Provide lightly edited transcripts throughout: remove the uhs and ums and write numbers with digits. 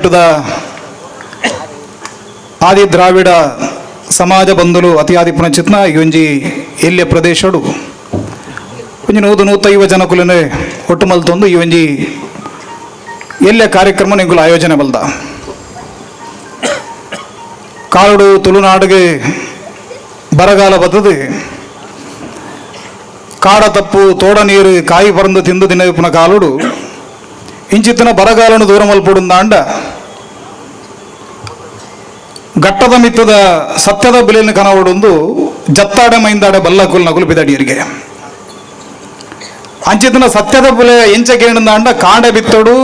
ಮಿತ್ತದ ಆದಿ ದ್ರಾವಿಡ ಸಮಾಜ ಬಂಧುಲು ಅತಿಯಾದಿ ಪುನಚಿತ್ನ ಒಂಜಿ ಎಲ್ಯ ಪ್ರದೇಶಡು ಒಂಜಿ 150 ಜನಕುಲನೆ ಒಟ್ಟು ಮಲ್ತೊಂದು ಈ ಒಂಜಿ ಎಲ್ಯ ಕಾರ್ಯಕ್ರಮ ನಿಂಗುಲು ಆಯೋಜನೆ ಬಲ್ದ ಕಾಡು ತುಳುನಾಡಿಗೆ ಬರಗಾಲ ಬರ್ತದೆ. ಕಾಡ ತಪ್ಪು ತೋಡ ನೀರು ಕಾಯಿ ಪರಂದು ತಿಂದು ದಿನವಿಪ್ಪನ ಕಾಲುಡು ಇಂಚಿತ್ತಿನ ಬರಗಾಲನು ದೂರ ಮಲ್ಪಡುಂದಾಂಡ ಘಟ್ಟದ ಮಿತ್ತದ ಸತ್ಯದ ಬೆಲೆಯನ್ನು ಕನವಡೊಂದು ಜತ್ತಾಡೆ ಮೈಂದಾಡೆ ಬಲ್ಲಕುಲ್ ನಗುಲು ಬಿದಡಿಯರಿಗೆ ಅಂಚಿತ್ತಿನ ಸತ್ಯದ ಬೆಲೆ ಎಂಚ ಕೇಳಿಂದಾಂಡ ಕಾಂಡೆ ಬಿತ್ತಡು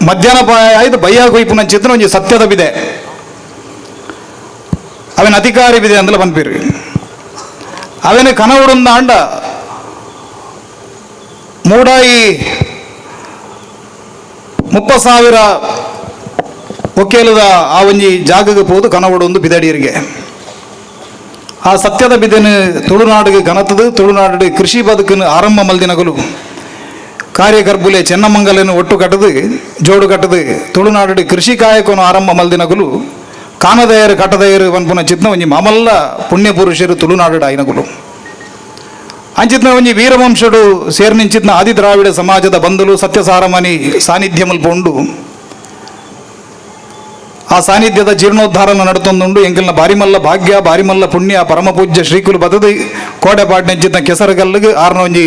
ಮಧ್ಯಾಹ್ನ ಆಯ್ತು ಬಯ್ಯಾಗ ಹೊಯ್ಪುನ ಚಿತ್ರ ಒಂಜಿ ಸತ್ಯದ ಬಿದೆ ಅವನ ಅಧಿಕಾರಿ ಬಿದೆ ಅಂದಲ ಬಂದ್ಬಿರಿ ಅವನ ಕನವಡುಂದಾಂಡ ಮೂಡಾಯಿ 30,000 ಒಕ್ಕೇಲದ ಆ ಒಂಜಿ ಜಾಗಕ್ಕೆ ಹೋದು ಕನವಡೊಂದು ಬಿದಡಿಯರಿಗೆ ಆ ಸತ್ಯದ ಬಿದೆನು ತುಳುನಾಡಿಗೆ ಘನತದು ತುಳುನಾಡು ಕೃಷಿ ಬದುಕನ್ನು ಆರಂಭ ಮಲ್ದಿನಗಲು ಕಾರ್ಯಗರ್ಭುಲೆ ಚೆನ್ನಮಂಗಲನ್ನು ಒಟ್ಟು ಕಟ್ಟದು ಜೋಡು ಕಟ್ಟದು ತುಳುನಾಡು ಕೃಷಿ ಕಾಯಕವನ್ನು ಆರಂಭ ಮಲ್ದಿನಗಲು ಕಾನದಯರು ಕಟ್ಟದಯರು ಅನ್ಪುನ ಚಿತ್ನ ಒಂಜಿ ಮಾಮಲ್ಲ ಪುಣ್ಯ ಪುರುಷರು ತುಳುನಾಡು ಆಯ್ನಗುಲು ಅಂಚಿತ್ನ ಒಂಜಿ ವೀರವಂಶಡು ಸೇರ್ನಿಂಚಿತ್ನ ಆದಿ ದ್ರಾವಿಡ ಸಮಾಜದ ಬಂಧುಲು ಸತ್ಯಸಾರಮನಿ ಸಾನ್ನಿಧ್ಯ ಮಲ್ಪೊಂಡು ಆ ಸಾನ್ನಿಧ್ಯದ ಜೀರ್ಣೋದ್ಧಾರನ ನಡತೊಂದುಂಡು ಎಂಕಲ್ನ ಬಾರಿಮಲ್ಲ ಭಾಗ್ಯ ಬಾರಿಮಲ್ಲ ಪುಣ್ಯ ಪರಮ ಪೂಜ್ಯ ಶ್ರೀಕುಲು ಬದದು ಕೋಟೆಪಾಟ್ನೆಂಚಿತ್ನ ಕೆಸರಗಲ್ಲಿಗೆ ಆರ್ನ ಒಂಜಿ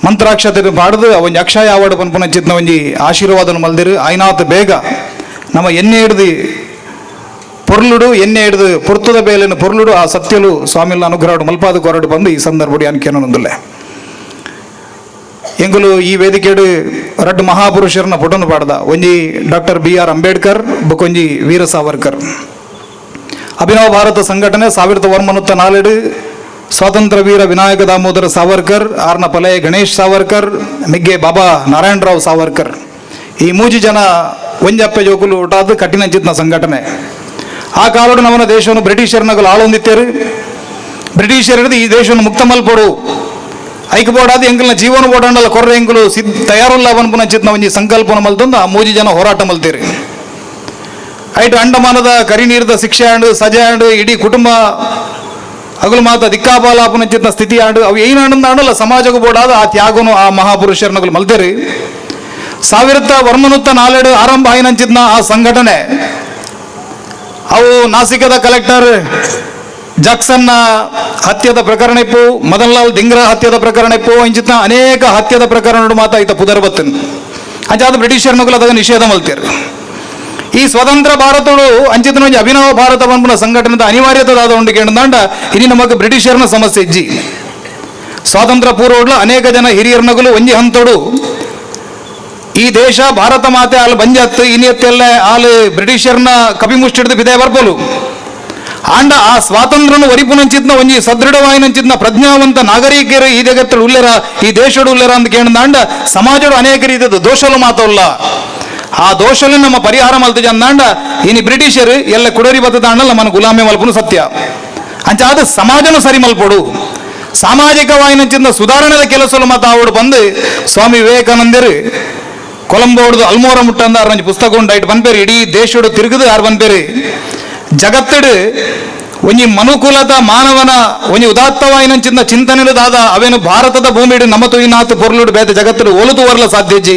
ಮಂತ್ರಾಕ್ಷತೆ ಪಾಡ್ದು ಒಂಜಿ ಅಕ್ಷಯ ಅವಾರ್ಡ್ ಪನ್ಪುನ ಚಿತ್ನ ಒಂಜಿ ಆಶೀರ್ವಾದನ ಮಲ್ದಿರು ಆಯ್ನಾತ್ ಬೇಗ ನಮ್ಮ ಎಣ್ಣೆ ಹಿಡ್ದು ಪೊರ್ಲುಡು ಎಣ್ಣೆ ಹಿಡ್ದು ಪೊರ್ತದ ಬೇಲೆಯನ್ನು ಪೊರ್ಲುಡು ಆ ಸತ್ಯಲು ಸ್ವಾಮಿಲ ಅನುಗ್ರಹಡು ಮಲ್ಪಾದ ಕೊರಡು ಬಂದು ಈ ಸಂದರ್ಭಡಿ ಅನ್ಕೇನೊಂದಿಲ್ಲ ಎಂಗುಲು ಈ ವೇದಿಕೆಡು ರಡ್ಡು ಮಹಾಪುರುಷರನ್ನ ಪುಟನ್ನು ಪಾಡ್ದ ಒಂಜಿ ಡಾಕ್ಟರ್ BR ಅಂಬೇಡ್ಕರ್ ಬೊಕೊಂಜಿ ವೀರ ಸಾವರ್ಕರ್ ಅಭಿನವ ಭಾರತ ಸಂಘಟನೆ 1904 ಸ್ವಾತಂತ್ರ್ಯ ವೀರ ವಿನಾಯಕ ದಾಮೋದರ ಸಾವರ್ಕರ್ ಆರ್ನ ಪಲಯ ಗಣೇಶ್ ಸಾವರ್ಕರ್ ಮಿಗ್ಗೆ ಬಾಬಾ ನಾರಾಯಣರಾವ್ ಸಾವರ್ಕರ್ ಈ ಮೂಜಿ ಜನ ಒಂಜಪ್ಪೆ ಜೋಕುಲು ಒಟ್ಟಾದ ಕಠಿಣ ಚಿತ್ನ ಸಂಘಟನೆ ಆ ಕಾಲಡು ನಮ್ಮನ ದೇಶವನ್ನು ಬ್ರಿಟಿಷರ್ನಗಲು ಆಳೊಂದಿತ್ತೇರು ಬ್ರಿಟಿಷರ್ ಹಿಡಿದು ಈ ದೇಶವನ್ನು ಮುಕ್ತ ಮಲ್ಪಡು ಐಕ್ ಬೋಡಾದ ಎಂಕಲ್ನ ಜೀವನ ಬೋಡಾಂಡಲ್ಲ ಕೊರ್ರೆ ಎಂಕುಲು ತಯಾರುಲ್ಲ ಅವನ್ಪುನ ಚಿತ್ನ ಒಂಜಿ ಸಂಕಲ್ಪನ ಮಲ್ತೊಂದು ಆ ಮೂಜಿ ಜನ ಹೋರಾಟ ಮಲ್ತೀರಿ ಐಟು ಅಂಡಮಾನದ ಕರಿ ನೀರದ ಶಿಕ್ಷೆ ಆಂಡು ಸಜೆ ಆಂಡು ಇಡೀ ಕುಟುಂಬ ಅಗಲು ಮಾತ ದಿಕ್ಕಾಪಾಲಾಪನ ಚಿತ್ನ ಸ್ಥಿತಿ ಆಂಡು ಅವು ಏನಾಂಡ ಆಂಡಲ್ಲ ಸಮಾಜಕ್ಕೂ ಬೋಡಾದ ಆ ತ್ಯಾಗನು ಆ ಮಹಾಪುರುಷರ್ನಗಲು ಮಲ್ತೇರಿ 1904 ಆರಂಭ ಆಯ್ನಂಚಿತ್ನ ಆ ಸಂಘಟನೆ ಅವು ನಾಸಿಕದ ಕಲೆಕ್ಟರ್ ಜಾಕ್ಸನ್ನ ಹತ್ಯದ ಪ್ರಕರಣ ಇಪ್ಪು ಮದನ್ಲಾಲ್ ದಿಂಗ್ರಾ ಹತ್ಯದ ಪ್ರಕರಣ ಇಪ್ಪು ಇಂಚಿತ್ನ ಅನೇಕ ಹತ್ಯದ ಪ್ರಕರಣ ಮಾತ ಐತ ಪುದರ್ಬತ್ತನ್ ಅಂಚಾದ ಬ್ರಿಟಿಷರ್ನಗಲು ಅದಾಗ ನಿಷೇಧ ಮಲ್ತೇರು ಈ ಸ್ವತಂತ್ರ ಭಾರತಗಳು ಅಂಚಿತನ ಒಂಜಿ ಅಭಿನವ ಭಾರತ ಪನ್ಪುನ ಸಂಘಟನೆದ ಅನಿವಾರ್ಯತದಾದ ಉಂಡು ಕೇಂದ್ರಂಡ ಇನಿ ನಮಗೆ ಬ್ರಿಟಿಷರ್ನ ಸಮಸ್ಯೆ ಇಜ್ಜಿ ಸ್ವಾತಂತ್ರ್ಯ ಪೂರ್ವಡ್ಲ ಅನೇಕ ಜನ ಹಿರಿಯರ್ನಗಲು ಒಂಜಿ ಹಂತೋಡು ಈ ದೇಶ ಭಾರತ ಮಾತೆ ಅಲ್ಲಿ ಬಂಜತ್ತು ಇನಿಯತ್ತೆಲ್ಲ ಅಲ್ಲಿ ಬ್ರಿಟಿಷರ್ನ ಕಪಿಮುಷ್ಟಿಡ್ದು ಬಿದೆ ಬರ್ಪೋಲು ಆಂಡ ಆ ಸ್ವಾತಂತ್ರ್ಯನು ಒರಿಪುನಂಚಿತ್ನ ಒಂಜಿ ಸದೃಢವಾಯಿನಂಚಿತ್ನ ಪ್ರಜ್ಞಾವಂತ ನಾಗರಿಕರು ಈ ಜಗತ್ತಡು ಉಲ್ಲೆರ ಈ ದೇಶಡು ಉಲ್ಲೆರ ಅಂತ ಕೇಂದ್ರಾಂಡ ಸಮಾಜಡು ಅನೇಕ ರೀತಿಯ ದೋಷಲು ಮಾತಲ್ಲ ಆ ದೋಷಲು ನಮ್ಮ ಪರಿಹಾರ ಮಲ್ತು ಜಂದಾಂಡ ಇನಿ ಬ್ರಿಟಿಷರು ಎಲ್ಲ ಕುಡರಿ ಬತ್ತದಾಂಡಲ್ಲ మన ಗುಲಾಮೆ ಮಲ್ಪುನು ಸತ್ಯ ಅಂಚಾದ ಸಮಾಜನು ಸರಿ ಮಲ್ಪಡು ಸಾಮಾಜಿಕವಾಯಿನಂಚಿತ್ನ ಸುಧಾರಣೆದ ಕೆಲಸಲು ಮಾತ ಆವಡು ಬಂದು ಸ್ವಾಮಿ ವಿವೇಕಾನಂದರು ಕೊಲಂಬೋಡ್ದು ಅಲ್ಮೋರ ಮುಟ್ಟಂದ ಆರ್ನಂಜಿ ಪುಸ್ತಕ ಉಂಟಾಯ್ತು ಬಂದ್ಪೇರು ಇಡೀ ದೇಶಡು ತಿರುಗದು ಆರು ಬಂದ್ಪೇರು ಜಗತ್ತಡು ಒಂಜಿ ಮನುಕುಲದ ಮಾನವನ ಒಂಜಿ ಉದಾತ್ತವಾಯಿನಂಚಿನ ಚಿಂತನೆದಾದ ಅವೇನು ಭಾರತದ ಭೂಮಿಡು ನಮ್ಮ ತುಯಿನಾಥ್ ಪೊರ್ಲುಡು ಬೇತೆ ಜಗತ್ತಡು ಒಲುತು ವರ್ಲ ಸಾಧ್ಯಜಿ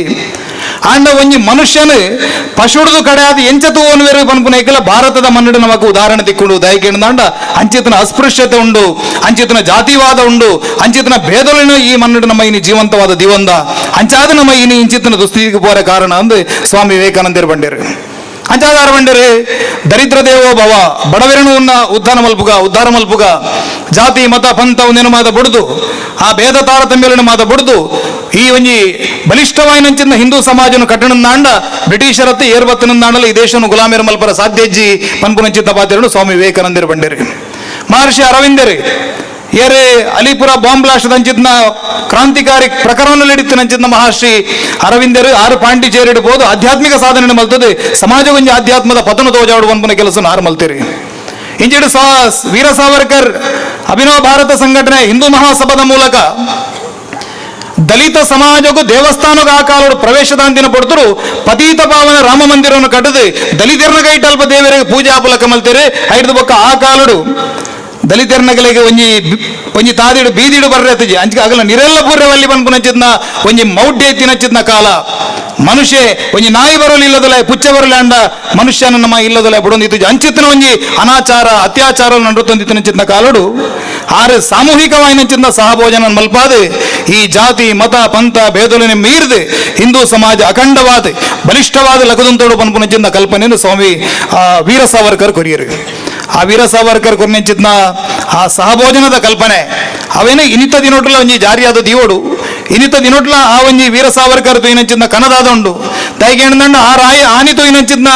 ಆಂಡ ಒಂಜಿ ಮನುಷ್ಯನು ಪಶುಡ್ದು ಕಡೆ ಆದ ಎಂಚತು ಓನ್ವೇರು ಪನ್ಪುನೈಕಲ ಭಾರತದ ಮನ್ನಡು ನಮకు ಉದಾಹರಣೆ ತಿಕ್ಕೊಂಡು ದಯಕೇಂದಾಂಡ ಅಂಚಿತನ ಅಸ್ಪೃಶ್ಯತೆ ಉಂಡು ಅಂಚಿತನ ಜಾತಿವಾದ ಉಂಡು ಅಂಚಿತನ ಭೇದಲಿನ ಈ ಮನ್ನಡು ನಮ್ಮ ಇನಿ ಜೀವಂತವಾದ ದಿವಂದ ಅಂಚಾದ ನಮ್ಮ ಇನಿ ಇಂಚಿತನ ದುಸ್ಥಿತಿಗೆ ಪೋರ ಕಾರಣ ಅಂದು ಸ್ವಾಮಿ ವಿವೇಕಾನಂದರು ಬಂಡೇರು ಅಂಚಾದಾರ ಬಂಡೇರು ದರಿದ್ರ ದೇವೋ ಭವ ಬಡವೆರನು ಉದ್ಧಾರ ಮಲ್ಪುಗ ಜಾತಿ ಮತ ಪಂಥ ಒಂದೇನು ಮಾತ ಬುಡ್ದು ಆ ಭೇದ ತಾರತಮ್ಯలను ಮಾತ ಬುಡ್ದು ಈ ಒಂಜಿ ಬಲಿಷ್ಠವಾಯಿನಂಚಿನ ಹಿಂದೂ ಸಮಾಜನು ಕಟ್ಟಣಂದಾಂಡ ಬ್ರಿಟಿಷರತ್ತು ಏರ್ಬತ್ತನಂದಾಂಡಲ ಈ ದೇಶನು ಗುಲಾಮೇರ ಮಲ್ಪರ ಸಾಧ್ಯಜ್ಜಿ ಪನ್ಪುನಂಚಿತ ಪಾತ್ರೆಗಳು ಸ್ವಾಮಿ ವಿವೇಕಾನಂದರು ಬಂಡೇರು ಮಹರ್ಷಿ ಅರವಿಂದರು ಏರೆ ಅಲಿಪುರ ಬಾಂಬ್ ಬ್ಲಾಸ್ಟ್ ಅಂಚಿತ್ನ ಕ್ರಾಂತಿಕಾರಿ ಪ್ರಕರಣ ಹಿಡಿತಿನಂಚಿತ್ನ ಮಹರ್ಷಿ ಅರವಿಂದರು 6 ಪಾಂಡಿಚೇರಿ ಇಡಬಹುದು ಆಧ್ಯಾತ್ಮಿಕ ಸಾಧನೆ ಮಲ್ತದೆ ಸಮಾಜ ಒಂಜಿ ಆಧ್ಯಾತ್ಮದ ಪತನ ತೋಜಾಡು ಪನ್ಪುನ ಕೆಲಸ ಆರು ಮಲ್ತೀರಿ ಇಂಜೆಡು ವೀರ ಸಾವರ್ಕರ್ ಅಭಿನವ ಭಾರತ ಸಂಘಟನೆ ಹಿಂದೂ ಮಹಾಸಭಾದ ಮೂಲಕ ದಲಿತ ಸಮಾಜಕ್ಕೂ ದೇವಸ್ಥಾನಗ ಆ ಕಾಲೋಡು ಪ್ರವೇಶದಾಂತಿನ ಪಡ್ತರು ಪತೀತ ಪಾವನ ರಾಮ ಮಂದಿರವನ್ನು ಕಟ್ಟದು ದಲಿತರ್ನ ಕೈಟ್ ಅಲ್ಪ ದೇವರಿಗೆ ಪೂಜೆ ಆಪಲಕ ಮಲ್ತೇರೆ ಐದು ಬೊಕ್ಕ ಆ ಕಾಲೋಡು ದಲಿತರ್ನಗಳಿಗೆ ಒಂಜಿ ತಾದಿಡು ಬೀದಿಡು ಬರ್ರೆತ್ತಜಿ ಅಂಚ ಆಗಲ ನಿರೆಲ್ಲ ಪೂರ್ಯವಲ್ಲಿ ಪನ್ಪುನಂಚಿದ್ನ ಒಂಜಿ ಮೌಢ್ಯ ಎತ್ತಿನಚ್ಚಿದ್ನ ಕಾಲ ಮನುಷ್ಯ ಒಂಜಿ ನಾಯಿ ಬರಲು ಇಲ್ಲದಲ್ಲ ಪುಚ್ಚ ಬರಲಿ ಅಂಡ ಮನುಷ್ಯನ ನಮ್ಮ ಇಲ್ಲದಲ್ಲ ಬಿಡೊಂದಿತ್ತು ಅಂಚಿತ್ತಿನ ಒಂಜಿ ಅನಾಚಾರ ಅತ್ಯಾಚಾರ ನಡುತ್ತೊಂದಿತ್ತಿನಚ್ಚಿದ್ನ ಕಾಲಡು ಆರು ಸಾಮೂಹಿಕವಾಯಿನಂಚಿದ್ನ ಸಹಭೋಜನ ಮಲ್ಪಾದು ಈ ಜಾತಿ ಮತ ಪಂಥ ಭೇದಲನೆ ಮೀರಿದು ಹಿಂದೂ ಸಮಾಜ ಅಖಂಡವಾದ ಬಲಿಷ್ಠವಾದ ಲಕದಂತೋಡು ಪನ್ಪುನಂಚಿದ್ನ ಕಲ್ಪನೆಯನ್ನು ಸ್ವಾಮಿ ವೀರ ಸಾವರ್ಕರ್ ಕೊರಿಯರು ಆ ವೀರ ಸಾವರ್ಕರ್ ಕೊರ್ನೆಂಚಿದ್ನ ಆ ಸಹಭೋಜನದ ಕಲ್ಪನೆ ಅವೇನೇ ಇನಿತ ದಿನೋಟ್ಲ ಒಂಜಿ ಜಾರಿಯಾದ ದಿವೋಡು ಇನಿತ ದಿನೋಟ್ಲ ಆ ಒಂಜಿ ವೀರ ಸಾವರ್ಕರ್ ತುಯಿನಂಚಿದ್ನ ಕನದಾದ ಉಂಡು ದೈಗೇಣದಂಡ ಆ ರಾಯ ಆನಿ ತುಯಿನಂಚಿದ್ನ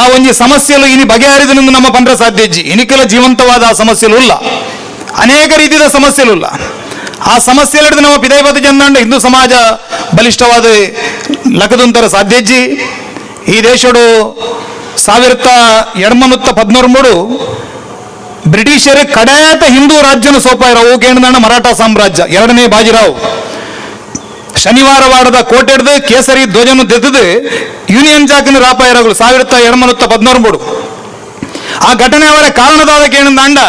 ಆ ಒಂಜಿ ಸಮಸ್ಯೆಲು ಇನಿ ಬಗೆಹರಿದನೆಂದು ನಮ್ಮ ಪಂಡ್ರ ಸಾಧ್ಯಜ್ಜಿ ಇನಿಕೆಲ ಜೀವಂತವಾದ ಆ ಸಮಸ್ಯೆಲು ಇಲ್ಲ ಅನೇಕ ರೀತಿಯ ಸಮಸ್ಯೆಲು ಇಲ್ಲ ಆ ಸಮಸ್ಯೆಲಿಡಿದು ನಮ್ಮ ಪಿದೈಪತಿ ಚಂದಂಡ ಹಿಂದೂ ಸಮಾಜ ಬಲಿಷ್ಠವಾದ ಲಕದುಂತರ ಸಾಧ್ಯಜ್ಜಿ ಈ ದೇಶಡು 1713 ಬ್ರಿಟಿಷರು ಕಡೇತ ಹಿಂದೂ ರಾಜ್ಯನ ಸೋಪಾಯಿರವು ಕೇಂದ್ರ ಮರಾಠ ಸಾಮ್ರಾಜ್ಯ 2ನೇ ಬಾಜಿರಾವ್ ಶನಿವಾರವಾಡದ ಕೋಟೆಡ್ದು ಕೇಸರಿ ಧ್ವಜನು ತೆಗೆದು ಯೂನಿಯನ್ ಜಾಕಿನ ರಾಪಾಯಿರಗಳು 1713 ಆ ಘಟನೆ ಅವರ ಕಾರಣದಾದ ಕೇಂದ್ರ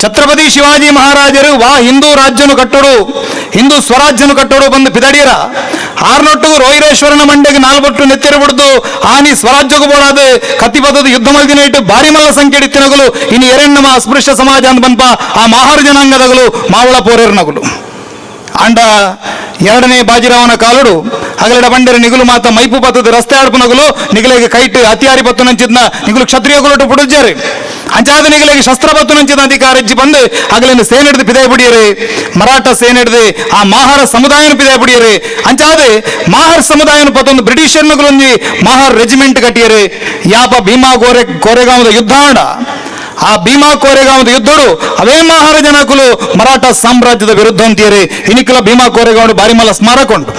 ಛತ್ರಪತಿ ಶಿವಾಜಿ ಮಹಾರಾಜರು ಹಿಂದೂ ರಾಜ್ಯನು ಕಟ್ಟೋಡು ಹಿಂದೂ ಸ್ವರಾಜ್ಯನು ಕಟ್ಟೋಡು ಬಂದು ಪಿದಡಿಯರ ಆರ್ನೊಟ್ಟಿಗೂ ರೋಹಿರೇಶ್ವರನ ಮಂಡೆಗೆ ನಾಲ್ಬಟ್ಟು ನೆತ್ತಿರ ಬಿಡ್ದು ಆನಿ ಸ್ವರಾಜ್ಯಗೂ ಬೋಡಾದ ಕತ್ತಿಪದದ ಯುದ್ಧ ಮಲ್ದಿನ ಇಟ್ಟು ಭಾರಿ ಮಲ್ಲ ಸಂಖ್ಯೆ ಇತ್ತಿನಗಳು ಇನ್ನು ನಮ್ಮ ಅಸ್ಪೃಶ್ಯ ಸಮಾಜ ಅಂತ ಬನ್ಪ ಆ ಮಾಹಾರ ಜನಾಂಗದಗಳು ಮಾವಳ ಪೋರೇರ್ನಗಳು ಅಂಡ 2ನೇ ಬಾಜಿರಾವನ ಕಾಲುಡು ಹಗಲಿಡ ಬಂಡರೆ ನಿಗುಲು ಮಾತ ಮೈಪು ಪತ್ತದ ರಸ್ತೆ ಆಡ್ಪುನಗುಲು ನಿಗಲಿಗೆ ಕೈಟ್ ಹತ್ಯಾರಿ ಪತ್ತು ನಂಚಿದ್ನ ನಿಗುಲು ಕ್ಷತ್ರಿಯಗುಲೊಟ್ಟು ಪುಡುಜ್ಜಾರೆ ಅಂಚಾದ ನಿಗಲಿಗೆ ಶಸ್ತ್ರ ಪತ್ತು ನಂಚಿದ ಅಧಿಕಾರ ಇಜ್ಜಿ ಬಂದು ಹಗಲಿನ ಸೇನೆ ಹಿಡಿದು ಪಿದಾಯ ಪುಡಿಯರೆ ಮರಾಠ ಸೇನೆ ಹಿಡಿದು ಆ ಮಾಹಾರ ಸಮುದಾಯನ ಪಿದಾಯ ಪುಡಿಯರೆ ಅಂಚಾದ ಮಾಹಾರ್ ಸಮುದಾಯನ ಪತ್ತೊಂದು ಬ್ರಿಟಿಷರ್ನಗುಲೊಂಜಿ ಮಾಹಾರ್ ರೆಜಿಮೆಂಟ್ ಕಟ್ಟಿಯರೆ ಯಾಪ ಭೀಮಾ ಕೋರೆಗಾಂವದ ಯುದ್ಧ ಆಂಡ ಆ ಭೀಮಾ ಕೋರೆಗಾಂವದ ಯುದ್ಧಡು ಅವೇ ಮಾಹಾರ ಜನಕುಲು ಮರಾಠ ಸಾಮ್ರಾಜ್ಯದ ವಿರುದ್ಧ ಅಂತೀರಿ ಇನಿಕಲ ಭೀಮಾ ಕೋರೆಗಾಂವ್ ಬಾರಿ ಮಲ್ಲ ಸ್ಮಾರಕ ಉಂಟು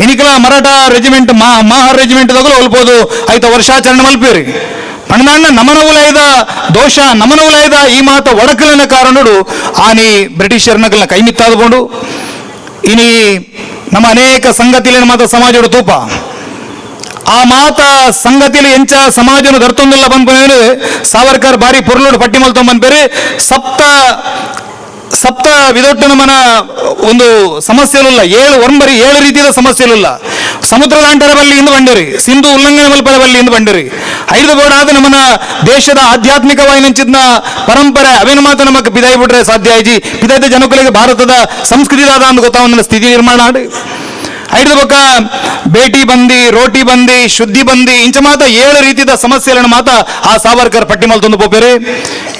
ಇನಿಕಲ ಮರಾಠ ರೆಜಿಮೆಂಟ್ ಮಾಹಾರ್ ರೆಜಿಮೆಂಟ್ ತಗಲು ಹೋಲ್ಬೋದು ಐತ ವರ್ಷಾಚರಣೆ ಮಲ್ಪೇರಿ ಪಣದಾಂಡ ನಮನವುಲೈದ ದೋಷ ನಮನವುಲೈದ ಈ ಮಾತ ಒಡಕಲಿನ ಕಾರಣಡು ಆನಿ ಬ್ರಿಟಿಷರ್ನಗಲ್ನ ಕೈಮಿತ್ತಾದ್ಕೊಂಡು ಇನಿ ನಮ್ಮ ಅನೇಕ ಸಂಗತಿಲಿನ ಮಾತ ಸಮಾಜದ ತೂಪ ಆ ಮಾತ ಸಂಗತಿಲಿ ಎಂಚ ಸಮಾಜನು ದರ್ತೊಂದಿಲ್ಲ ಬಂದ್ಪೇರು ಸಾವರ್ಕರ್ ಬಾರಿ ಪೊರ್ಲೋಡು ಪಟ್ಟಿ ಮಲ್ತೊಂಡ್ ಬಂದ್ಪೇರಿ ಸಪ್ತ ವಿದೊಟ್ಟು ನಮ್ಮನ ಒಂದು ಸಮಸ್ಯೆಲಿಲ್ಲ 7 ರೀತಿಯ ಸಮಸ್ಯೆಲಿಲ್ಲ ಸಮುದ್ರ ದಾಂಟರ ಬಲ್ಲಿ ಇಂದು ಬಂಡಿರಿ ಸಿಂಧು ಉಲ್ಲಂಘನೆ ಮಲ್ಪರ ಬಲ್ಲಿ ಇಂದು ಬಂಡಿರಿ 5 ಬೋಡಾದ ನಮ್ಮನ ದೇಶದ ಆಧ್ಯಾತ್ಮಿಕವಾಯಿನಂಚಿದ್ನ ಪರಂಪರೆ ಅವೇನು ಮಾತ್ರ ನಮಗೆ ಪಿದಾಯಿ ಬಿಟ್ರೆ ಸಾಧ್ಯ ಆಯ್ಜಿ ಪಿದಾಯ್ದ ಜನಕುಲಿಗೆ ಭಾರತದ ಸಂಸ್ಕೃತಿದಾದ ಅಂದು ಗೊತ್ತಾವಂದ ಸ್ಥಿತಿ ನಿರ್ಮಾಣ ಆಡಿ 5 ಬೊಕ್ಕ ಬೇಟಿ ಬಂದಿ ರೋಟಿ ಬಂದಿ ಶುದ್ಧಿ ಬಂದಿ ಇಂಚ ಮಾತ 7 ರೀತಿಯ ಸಮಸ್ಯೆಗಳನ್ನು ಮಾತ ಆ ಸಾವರ್ಕರ್ ಪಟ್ಟಿ ಮಲ್ತೊಂದು ಪೋಪೇರೆ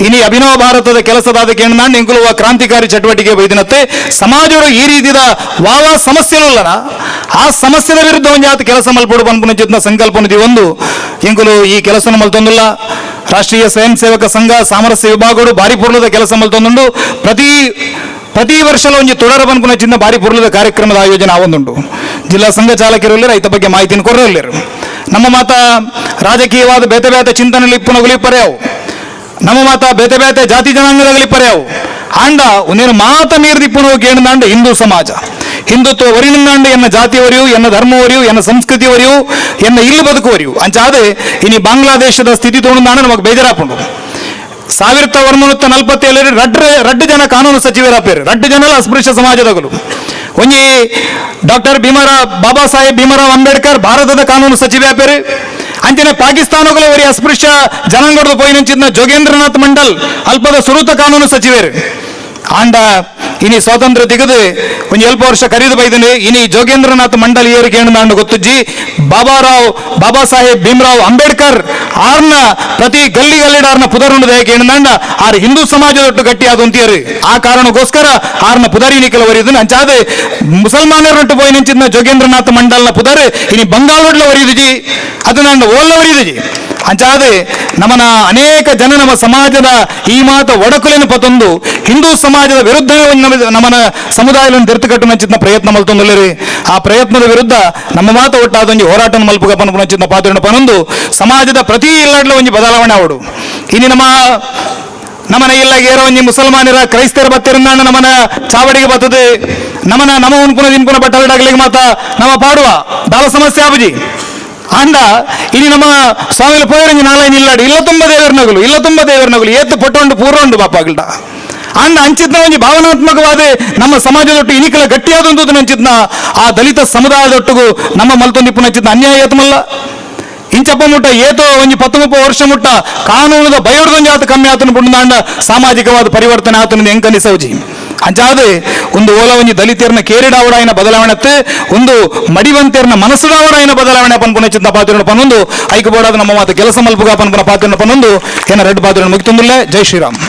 ಇನಿ ಅಭಿನವ ಭಾರತದ ಕೆಲಸದಾದ ಕೇಂದ್ರ ಇಂಕುಲುವ ಕ್ರಾಂತಿಕಾರಿ ಚಟುವಟಿಕೆ ಬೈದಿನತ್ತೆ ಸಮಾಜರು ಈ ರೀತಿಯ ವಾವ ಸಮಸ್ಯೆಲಲ್ಲ ಆ ಸಮಸ್ಯೆದ ವಿರುದ್ಧ ಒಂದು ಜಾತಿ ಕೆಲಸ ಮಲ್ಪಡು ಬಂದ್ಪುನ ಸಂಕಲ್ಪನಿದೆ ಒಂದು ಇಂಕುಲು ಈ ಕೆಲಸ ಮಲ್ತೊಂದಿಲ್ಲ ರಾಷ್ಟ್ರೀಯ ಸ್ವಯಂ ಸೇವಕ ಸಂಘ ಸಾಮರಸ್ಯ ವಿಭಾಗಗಳು ಬಾರಿ ಪೂರ್ಣದ ಕೆಲಸ ಮಲ್ತೊಂದುಂಡು ಪ್ರತಿ ವರ್ಷಲ ಒಂಜಿ ತೊಡರ ಬನ್ಪುನ ಚಿನ್ನ ಬಾರಿ ಪುರ್ಲದ ಕಾರ್ಯಕ್ರಮದ ಆಯೋಜನೆ ಆವೊಂದುಂಡು ಜಿಲ್ಲಾ ಸಂಘ ಚಾಲಕರು ರೈತ ಬಗ್ಗೆ ಮಾಹಿತಿನ ಕೊರಲಿರು ನಮ್ಮ ಮಾತ ರಾಜಕೀಯವಾದ ಬೇತೆ ಬೇತೆ ಚಿಂತನೆಯಲ್ಲಿ ಇಪ್ಪನಗುಲಿಪ್ಪರ್ಯಾವು ನಮ್ಮ ಮಾತ ಬೇತೆ ಬೇತೆ ಜಾತಿ ಜನಾಂಗದಗಳಿಪ್ಪರ್ಯಾವು ಆಂಡ ಒಂದೇನು ಮಾತ ಮೀರ್ದಿಪ್ಪುನ ಕೇಳಿದಾಂಡ ಹಿಂದೂ ಸಮಾಜ ಹಿಂದುತ್ವ ಒರಿನಿಂದಾಂಡ ಎನ್ನ ಜಾತಿಯವರಿಯು ಎನ್ನ ಧರ್ಮವರಿಯು ಎನ್ನ ಸಂಸ್ಕೃತಿಯವರಿಯು ಎನ್ನ ಇಲ್ಲಿ ಬದುಕುವರಿಯು ಅಂಚಾದೆ ಇನಿ ಬಾಂಗ್ಲಾದೇಶದ ಸ್ಥಿತಿ ತೊಗೊಂಡಾಂಡ ನಮಗೆ ಬೇಜಾರಾಪುಂಡು 1947 ರಡ್ಡು ಜನ ಕಾನೂನು ಸಚಿವರಾಪೇರು 2 ಜನ ಅಸ್ಪೃಶ್ಯ ಸಮಾಜದಗಳು ಒಂಜಿ ಡಾಕ್ಟರ್ ಬಾಬಾ ಸಾಹೇಬ್ ಭೀಮರಾವ್ ಅಂಬೇಡ್ಕರ್ ಭಾರತದ ಕಾನೂನು ಸಚಿವ ಆಪೇರು ಅಂಚನೆ ಪಾಕಿಸ್ತಾನಗಳು ಅವರಿ ಅಸ್ಪೃಶ್ಯ ಜನಾಂಗದ ಪೋಯಿನಂಚಿದ್ನ ಜೋಗೇಂದ್ರನಾಥ್ ಮಂಡಲ್ ಅಲ್ಪದ ಸುರೂತ ಕಾನೂನು ಸಚಿವರು ಆಂಡ ಇನಿ ಸ್ವಾತಂತ್ರ್ಯ ತೆಗೆದು ಒಂದು 2 ವರ್ಷ ಕರೀದು ಬೈದನೆ ಇನಿ ಜೋಗೇಂದ್ರನಾಥ್ ಮಂಡಲ್ ಏರಿಗೆ ಏನು ಗೊತ್ತುಜ್ಜಿ ಬಾಬಾ ಸಾಹೇಬ್ ಭೀಮರಾವ್ ಅಂಬೇಡ್ಕರ್ ಆರ್ನ ಪ್ರತಿ ಗಲ್ಲಿಡಾರ್ನ ಪುದರುಂಡು ದಯಕ್ಕೆ ಏನಂದ ಆರು ಹಿಂದೂ ಸಮಾಜದೊಟ್ಟು ಗಟ್ಟಿ ಆದಂತೀಯರು ಆ ಕಾರಣಕ್ಕೋಸ್ಕರ ಆರ್ನ ಪುದರಿನಿ ಕೆಲವರಿದ್ದು ಅಂಚಾದೆ ಮುಸಲ್ಮಾನರೊಟ್ಟು ಪೋಯಿ ನಿಂಚಿದ್ನ ಜೋಗೇಂದ್ರನಾಥ್ ಮಂಡಲ್ನ ಪುದರ್ ಇನಿ ಬಂಗಾಳೊಡ್ಲ ವರಿದುಜಿ ಅದು ನನ್ನ ಓಲ್ಲ ವರಿದುಜಿ ಅಂಚಾದೆ ನಮ್ಮನ ಅನೇಕ ಜನ ನಮ್ಮ ಸಮಾಜದ ಈ ಮಾತ ಒಡಕುಲೆನು ಪತೊಂದು ಹಿಂದೂ ಸಮಾಜದ ವಿರುದ್ಧ ನಮ್ಮನ ಸಮುದಾಯವನ್ನು ತೆರೆತುಕಟ್ಟು ನಂಚಿದ್ನ ಪ್ರಯತ್ನ ಮಲ್ತೊಂದುಲ್ಲರಿ ಆ ಪ್ರಯತ್ನದ ವಿರುದ್ಧ ನಮ್ಮ ಮಾತ ಒಟ್ಟಾದೊಂಜಿ ಹೋರಾಟ ಮಲ್ಪುಗ ಪನಚಿದ್ನ ಪಾತ್ರ ಪನೊಂದು ಸಮಾಜದ ಪ್ರತಿ ಇಲ್ಲಡ್ಲ ಒಂಜಿ ಬದಲಾವಣೆ ಆವಡು ಇನ್ನು ನಮ್ಮ ನಮನ ಇಲ್ಲಾಗ ಏರೋ ಒಂಜಿ ಮುಸಲ್ಮಾನರ ಕ್ರೈಸ್ತರ ಬತ್ತಿರಂದಾಂಡ ನಮನ ಚಾವಡಿಗೆ ಬರ್ತದೆ ನಮನ ನಮ ಉನ್ಪುನ ದಿನ್ಪುನ ಬಟ್ಟಲಿಡಾಗಲಿಗೆ ಮಾತ ನಮ್ಮ ಪಾಡುವ ದಾಲ ಸಮಸ್ಯೆ ಆಬುಜಿ ಅಂಡ ಇನಿ ನಮ್ಮ ಸ್ವಾಮಿಲು ಪೋಯರಂಜಿ ನಾಳೈನ್ ಇಲ್ಲಾಡು ಇಲ್ಲ ತುಂಬ ದೇವರನಗುಲು ಏತ್ತು ಪೊಟ್ಟೊಂಡು ಪೂರ್ವೊಂಡು ಬಾಪಾಗಿಲ್ಡ ಅಂಡ ಅಂಚಿತ್ನ ಒಂಜಿ ಭಾವನಾತ್ಮಕವಾದ ನಮ್ಮ ಸಮಾಜದೊಟ್ಟು ಇನಿಕಲ ಗಟ್ಟಿಯಾದಂಥದ್ದು ಅಂಚಿತ್ನ ಆ ದಲಿತ ಸಮುದಾಯದೊಟ್ಟಿಗೂ ನಮ್ಮ ಮಲ್ತೊಂದಿಪ್ಪು ಅಂಚಿತ್ನ ಅನ್ಯಾಯ ಏತಮಲ್ಲ ಇಂಚಪ್ಪ ಮುಟ್ಟ ಏತೋ ಒಂಜಿ 10-30 ವರ್ಷ ಮುಟ್ಟ ಕಾನೂನದ ಬಯೋಡ್ದೊಂಜಿ ಆತ ಕಮ್ಮಿ ಆತನ ಬುಂಡಾಂಡ ಸಾಮಾಜಿಕವಾದ ಪರಿವರ್ತನೆ ಆತನ ಎಂಕನಿಸೌಜಿ ಅಂಚಾದ ಒಂದು ಓಲ ಒಂಜಿ ದಲಿತರ್ನ ಕೇರಿಡಾವಡಾಯಿನ ಬದಲಾವಣೆ ಒಂದು ಮಡಿವಂತರ್ನ ಮನಸ್ಸುಡಾವಡಾಯಿನ ಬದಲಾವಣೆ ಪನ್ಪುನ ಚಿಂತ ಪಾತ್ರ ಪನ್ನೊಂದು ಐಕ್ಯಬೋಡಾದ ನಮ್ಮ ಮಾತು ಕೆಲಸ ಮಲ್ಪುಗ ಪನ್ಪುನ ಪಾತ್ರ ಪನ್ನೊಂದು ಏನ ರೆಡ್ ಪಾತ್ರ ಮುಗಿತೊಂದುಲ್ಲೆ ಜೈ ಶ್ರೀರಾಮ್.